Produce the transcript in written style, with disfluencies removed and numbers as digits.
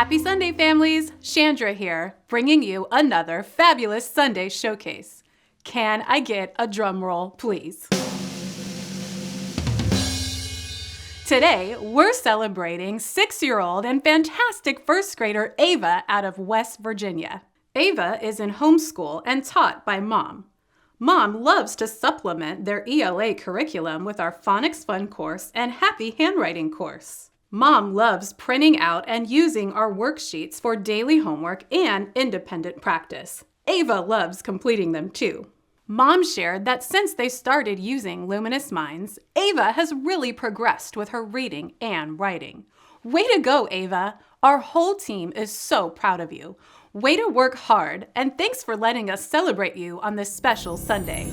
Happy Sunday, families! Chandra here, bringing you another fabulous Sunday showcase. Can I get a drum roll, please? Today, we're celebrating 6-year-old and fantastic first grader Ava out of West Virginia. Ava is in homeschool and taught by Mom. Mom loves to supplement their ELA curriculum with our Phonics Fun course and Happy Handwriting course. Mom loves printing out and using our worksheets for daily homework and independent practice. Ava loves completing them too. Mom shared that since they started using Luminous Minds, Ava has really progressed with her reading and writing. Way to go, Ava! Our whole team is so proud of you. Way to work hard, and thanks for letting us celebrate you on this special Sunday.